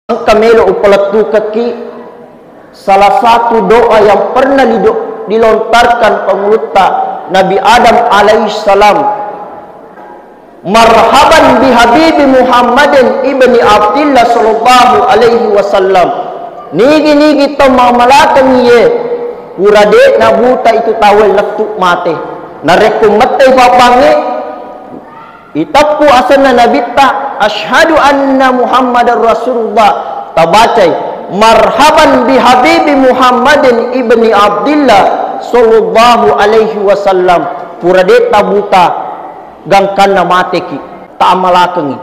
Kamelo upalatu kaki salah satu doa yang pernah dilontarkan penguluta Nabi Adam alaihissalam, marhaban bi habibi Muhammadin ibni Abdillah sallallahu alaihi wasallam. Nigi to mamalatan ye purade na buta itu tawel letuk mate narekum mate papange itapu asana nabita asyhadu anna Muhammadar Rasulullah tabacai marhaban bi habibi Muhammadin ibni Abdillah sallallahu alaihi wasallam purade tabuta gangkanna mate ki taamalakengi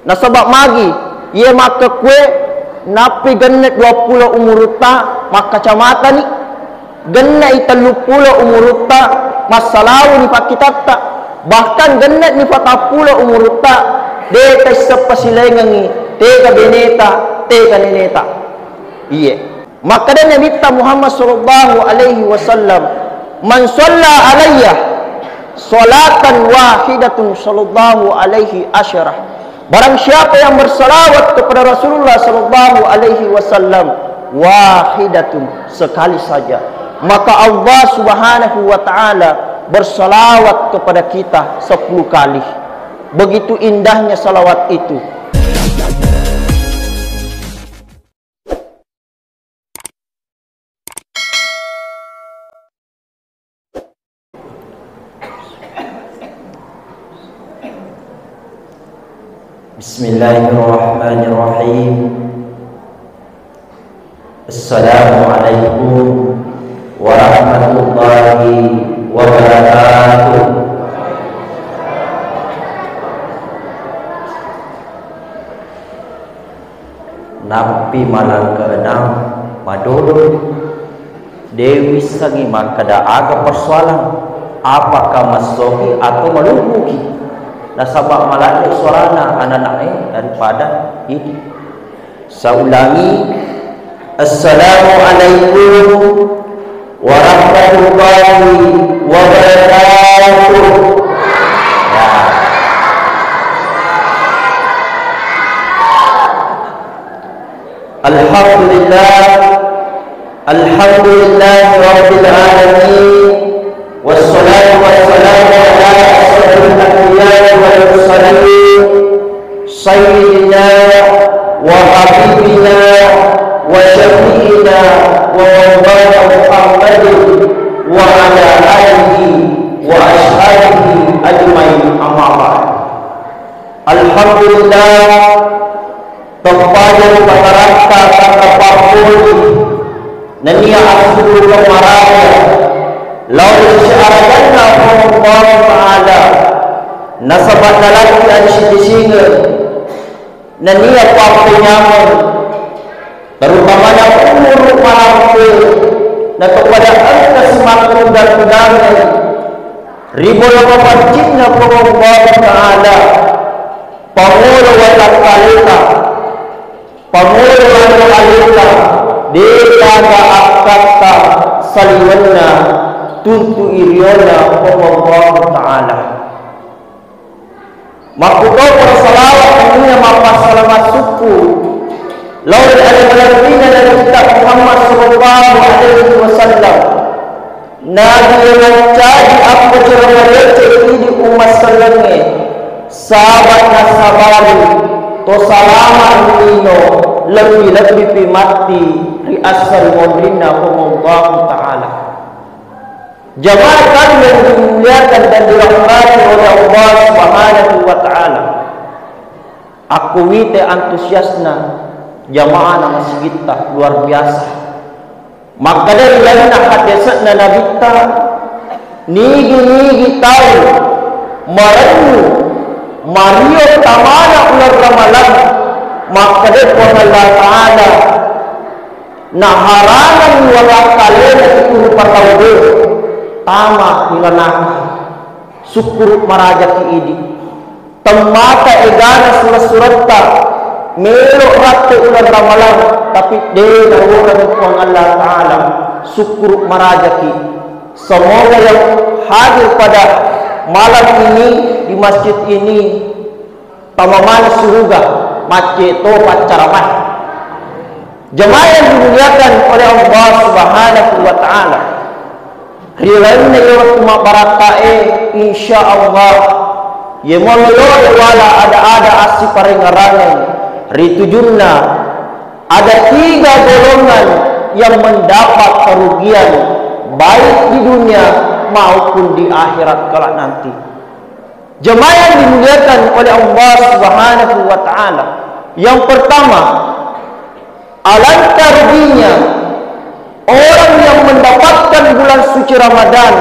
na sabab magi ye maka kue napi gennet 20 umurutta maka kacamata ni genna italu pula umurutta masalahu ni pakitatta bahkan gennet ni 40 umurutta de tasapasilengangi te kabineta te kanineta iye maka dan Nabi Muhammad sallallahu alaihi wasallam man shalla alayya salatan wahidatun sallallahu alaihi asyarah, barang siapa yang bersalawat kepada Rasulullah sallallahu alaihi wasallam wahidatun sekali saja, maka Allah Subhanahu wa taala bersalawat kepada kita 10 kali. Begitu indahnya salawat itu. Bismillahirrahmanirrahim. Assalamualaikum warahmatullahi wabarakatuh. Napi malang keenam madodol Dewi sangi makada aga persoalan apakah masohi atau melumpuki nasabak malaki suarana anak-anak daripada ini. Saulangi Assalamualaikum warahmatullahi wabarakatuh. Ya. Alhamdulillah rabbil alamin wassalatu wassalamu ala asyrafil anbiya'i wal mursalin sayyidina wa habibina wa syafi'ina wa maulana Muhammadin wa ala alihi wa ashabihi ajmain, amma ba'd. Alhamdulillah kepada masyarakat apapun nania asulu kemarahnya lalu syaratanna Allah Ta'ala nasabat nalaki ansisinga nania papenyaman terutamanya umur malamku dan kepada angka semakin dan ribu lapan jinna Allah Ta'ala pamulu watak kalita pamulu watak kalita dekaga akata saliwanna tuntu iriona Allah Ta'ala makuto persalawat dunia mapasalamat suku lawan ada berbina dari kitab Muhammad sallallahu alaihi wasallam nabi yang jadi apa cerita receh di umat selenge sahabat nasabari to salama nino lebih pimati ri asal modrina Allah Ta'ala. Jamaah kami yang dimuliakan dan dirahmati oleh Allah Subhanahu wa Ta'ala, aku wite antusiasna jamaah nama sigita luar biasa. Maka dari lana hadisatna nabita nigi tahu marengu Mario tamana ular ramalan maka dari Allah Ta'ala nah harangan wala kalian itu pataude tama ilanaki syukur maraja ki idi temata egana suratta melo ratte ular ramalan tapi de nawura dengan Allah Ta'ala syukur maraja ki. Semoga yang hadir pada malam ini di masjid ini tamaman surga macet to pacaramah Jemaah yang dimuliakan oleh Allah Subhanahu wa taala. Rilaina yo cuma barakae insyaallah. Ye mollo wala ada asi parengarangan. Ritujunna ada 3 golongan yang mendapat kerugian baik di dunia maupun di akhirat kelak nanti. Jemaah yang dimuliakan oleh Allah Subhanahu wa taala. Yang pertama, alangkah ruginya orang yang mendapatkan bulan suci Ramadan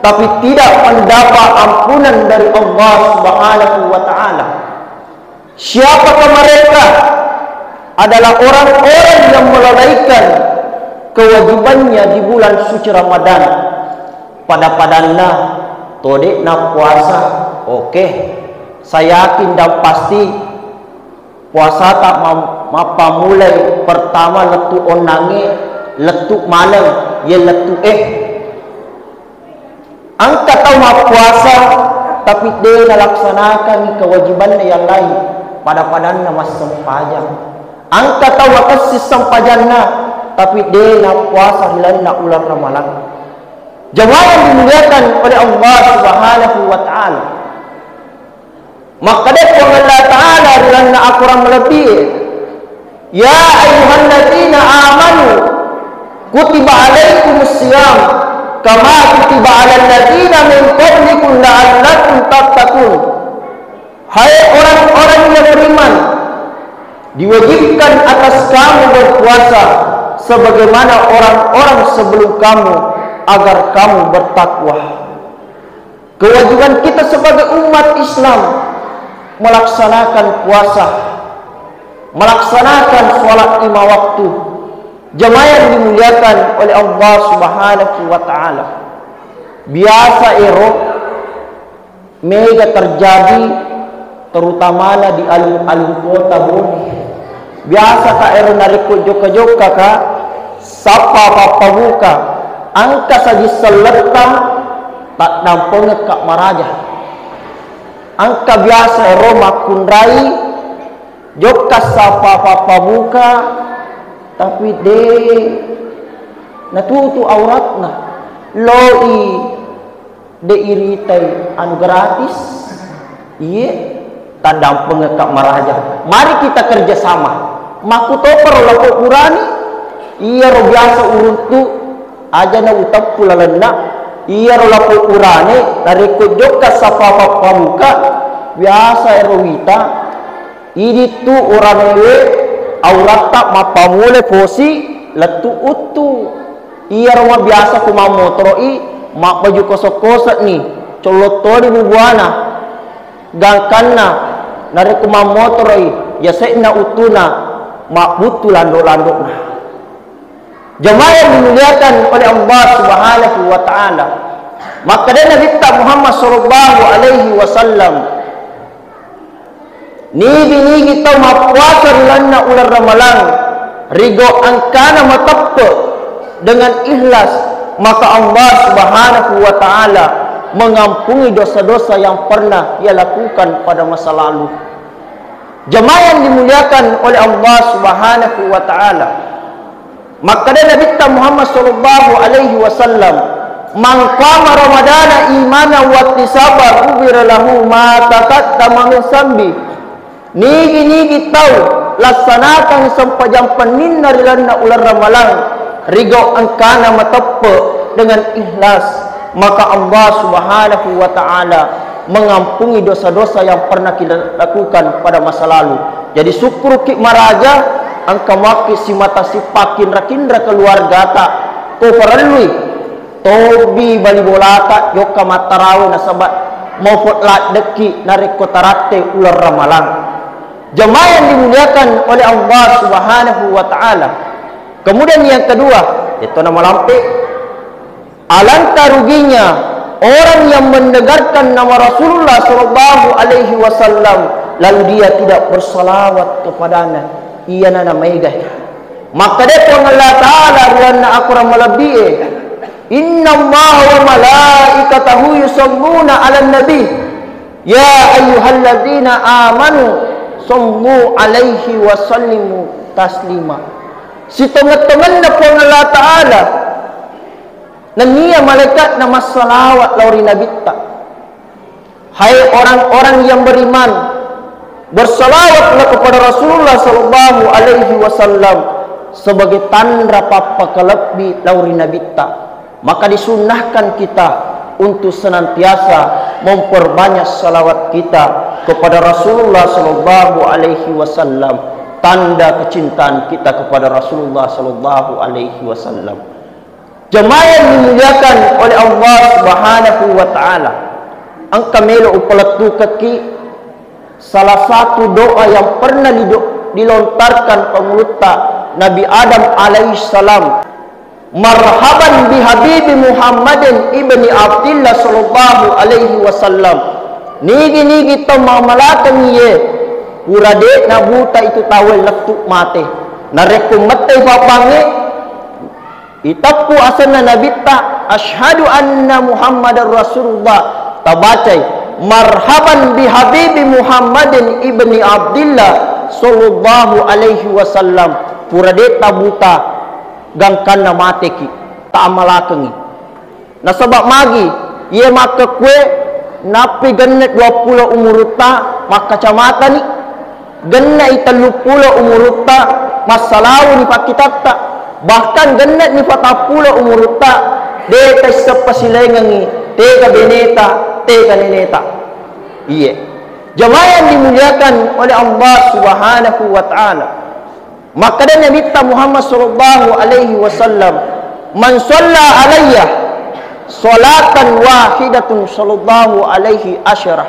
tapi tidak mendapat ampunan dari Allah Subhanahu wa taala. Siapakah mereka? Adalah orang-orang yang melalaikan kewajibannya di bulan suci Ramadan. Pada padanna todek na puasa. Oke, saya yakin dan pasti puasa tak mapa mulai pertama letu onange, letu malam, ya letu angka tahu ma puasa tapi dia laksanakan kewajiban yang lain pada padanna mas sempajang. Angka tahu makasih sempajanna tapi dia nak puasa hilang nak ular ramalan. Jemaah yang dimuliakan oleh Allah Subhanahu wa taala. Maka dia Allah taala rilana akuran melebihi. Ya ayyuhalladzina amanu kutiba alaikumus syiyam kama kutiba alal ladzina min qablikum la'allakum tattaqun. Hai orang-orang yang beriman, diwajibkan atas kamu berpuasa sebagaimana orang-orang sebelum kamu agar kamu bertakwa. Kewajiban kita sebagai umat Islam melaksanakan puasa, melaksanakan sholat 5 waktu. Jemaah yang dimuliakan oleh Allah Subhanahu wa taala. Biasa mega terjadi terutama di alun-alun kota Bone. Biasa ka narikut joka-joka ka sapa papa buka angka saji seletang tak nampung kak maraja. Angka biasa makundrai joka sapa papa buka tapi de natutu auratna loi de iritai anu gratis iye tandang pengekak maraja. Mari kita kerjasama maku topar laku kurani iya ro biasa uruntu aja na utap pulalana iya ro laku kurani dari kujoka sapa pamuka biasa erowita ini tu orang we aurat tak mapamule posi letu utu iya ro biasa kuma motoroi mak baju kosok-kosok ni colotori bubuana gangkanna nari kuma motoroi ya sekna utuna mak butu landok-landok nah. Jemaah yang dimuliakan oleh Allah Subhanahu wa taala. Maka dia Nabi Muhammad sallallahu alaihi wasallam nigi tau mapuasa lanna ular ramalan rigo angkana matappe dengan ikhlas maka Allah Subhanahu wa taala mengampuni dosa-dosa yang pernah ia lakukan pada masa lalu. Jemaah yang dimuliakan oleh Allah Subhanahu wa taala. Maka dia Nabi Muhammad sallallahu alaihi wasallam, "Man qama Ramadana imanan wa ihtisaban ghufira lahu ma taqaddama min zambi." Nigi tahu laksanakan sempajang peninna rilana ular ramalan rigo angkana matappe dengan ikhlas maka Allah Subhanahu wa taala mengampuni dosa-dosa yang pernah kita lakukan pada masa lalu. Jadi syukur ki maraja angka maki si mata si pakin rakindra keluarga ta ko faralui tobi bali bolata joka matarawe nasabat mau potlat deki narik kotarate ular ramalan. Jemaah yang dimuliakan oleh Allah Subhanahu wa taala. Kemudian yang kedua itu nama lampe. Alangkah ruginya orang yang mendengarkan nama Rasulullah sallallahu alaihi wasallam lalu dia tidak bersalawat kepadanya. Ia nana maigah. Maka dia pun Allah taala rilana akuran melebihi. Inna Allah wa malaikatahu yusalluna 'alan nabi. Ya ayyuhalladzina amanu sallu alaihi wa sallimu taslima. Si tongat-tongan na po ng Allah Ta'ala na niya malaikat na masalawat lauri nabitta. Hai orang-orang yang beriman, bersalawatlah kepada Rasulullah sallallahu alaihi wasallam sebagai tanda papakalabbi lauri nabitta. Maka disunnahkan kita untuk senantiasa memperbanyak salawat kita kepada Rasulullah sallallahu alaihi wasallam, tanda kecintaan kita kepada Rasulullah sallallahu alaihi wasallam. Jemaah yang dimuliakan oleh Allah Subhanahu wa taala, ang kamelo upalatu kaki salah satu doa yang pernah dilontarkan pengulta Nabi Adam alaihi salam, marhaban bi habibi Muhammadin ibni Abdillah sallallahu alaihi wasallam. Nigi-nigi to mamalatan ye urade na buta itu tawel laktu mate na rekumate papange itapu asana nabitta asyhadu anna Muhammadar Rasulullah tabacai marhaban bi habibi Muhammadin ibni Abdillah sallallahu alaihi wasallam urade tabuta gangkan na mate ki taamalakengi na sabab magi ye maka kue napi gennet 20 umurutta maka kacamata ni gennet 30 umurutta masalawu ni pakitatta bahkan gennet ni 40 umurutta deta sepasilengangi tega beneta tega neneta. Iya jemaah yang dimuliakan oleh Allah Subhanahu wa taala, maka dan Nabi Muhammad sallallahu alaihi wasallam, man shalla alayya salatan wahidatun sallallahu alaihi asyarah.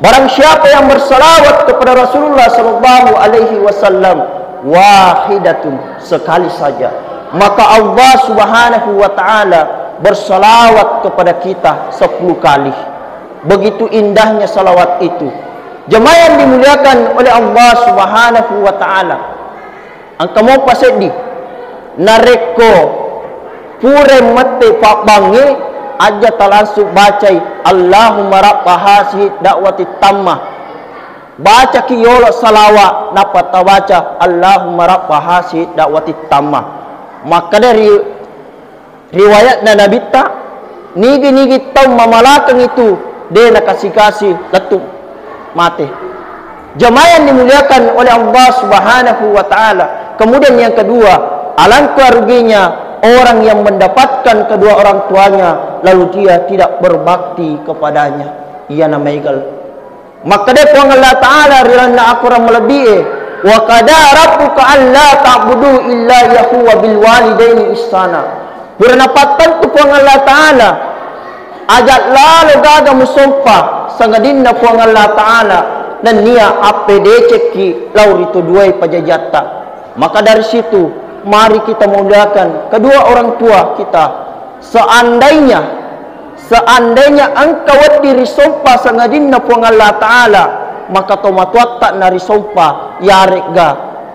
Barang siapa yang bersalawat kepada Rasulullah sallallahu alaihi wasallam wahidatun sekali saja, maka Allah Subhanahu wa taala bersalawat kepada kita 10 kali. Begitu indahnya salawat itu. Jemaah yang dimuliakan oleh Allah Subhanahu wa taala, ang kamo pasedi nareko pure mate pabange aja talansuk bacai Allahumma rabba hasi dakwati tammah, baca kiyolo salawa dapat baca Allahumma rabba hasi dakwati tammah. Maka dari riwayat Nabi ta nigi-nigi tau mamalakang itu dia nak kasih letup mati. Jemaah yang dimuliakan oleh Allah Subhanahu wa taala. Kemudian yang kedua, alangkah ruginya orang yang mendapatkan kedua orang tuanya lalu dia tidak berbakti kepadanya. Ia namanya igal. Maka dia pun Allah taala rilana akuram melebihi wa qada rabbuka alla ta'budu illa yahu wa bil walidaini ihsana. Purnapatan tu pun Allah taala ajak lalu gaga musumpah sangadinna pun Allah taala dan nia apd ceki lauri tu duai pajajatta. Maka dari situ mari kita muliakan kedua orang tua kita. Seandainya engkau diri sumpah sangadinna pun Allah taala, maka tomatuat tak nari sumpah yarega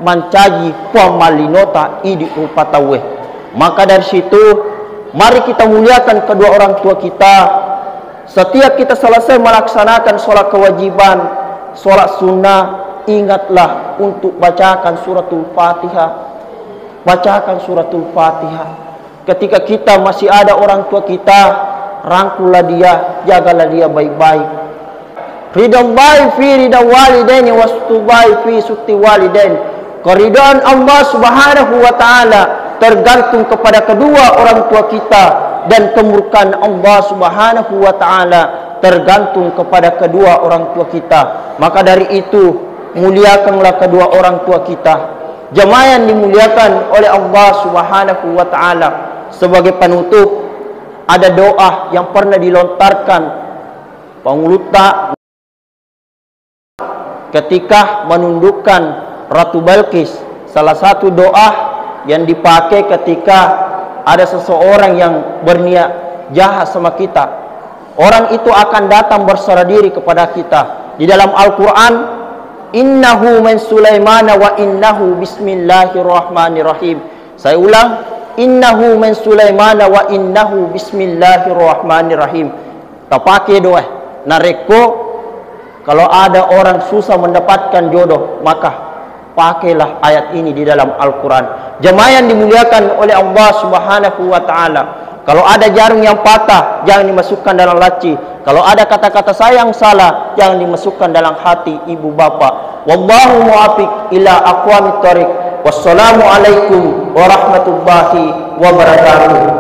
mancaji pamalinota idi upatawe. Maka dari situ mari kita muliakan kedua orang tua kita. Setiap kita selesai melaksanakan sholat kewajiban, sholat sunnah, ingatlah untuk bacakan suratul Fatihah. Bacakan suratul Fatihah. Ketika kita masih ada orang tua kita, rangkullah dia, jagalah dia baik-baik. Ridhallahi fi ridha walidaini wastubai fi sukti walidain. Keridhaan Allah Subhanahu wa taala tergantung kepada kedua orang tua kita, dan kemurkaan Allah Subhanahu wa taala tergantung kepada kedua orang tua kita. Maka dari itu muliakanlah kedua orang tua kita. Jemaah yang dimuliakan oleh Allah Subhanahu wa taala, sebagai penutup ada doa yang pernah dilontarkan penguluta ketika menundukkan Ratu Balqis. Salah satu doa yang dipakai ketika ada seseorang yang berniat jahat sama kita, orang itu akan datang berserah diri kepada kita. Di dalam Al-Quran, innahu min Sulaimana wa innahu bismillahirrahmanirrahim. Saya ulang, innahu min Sulaimana wa innahu bismillahirrahmanirrahim. Tak pakai doa nareko kalau ada orang susah mendapatkan jodoh, maka pakailah ayat ini di dalam Al-Quran. Jemaah yang dimuliakan oleh Allah Subhanahu wa ta'ala, kalau ada jarum yang patah, jangan dimasukkan dalam laci. Kalau ada kata-kata saya yang salah, jangan dimasukkan dalam hati ibu bapa. Wallahu muwaffiq ila aqwamit thoriq. Wassalamu alaikum warahmatullahi wabarakatuh.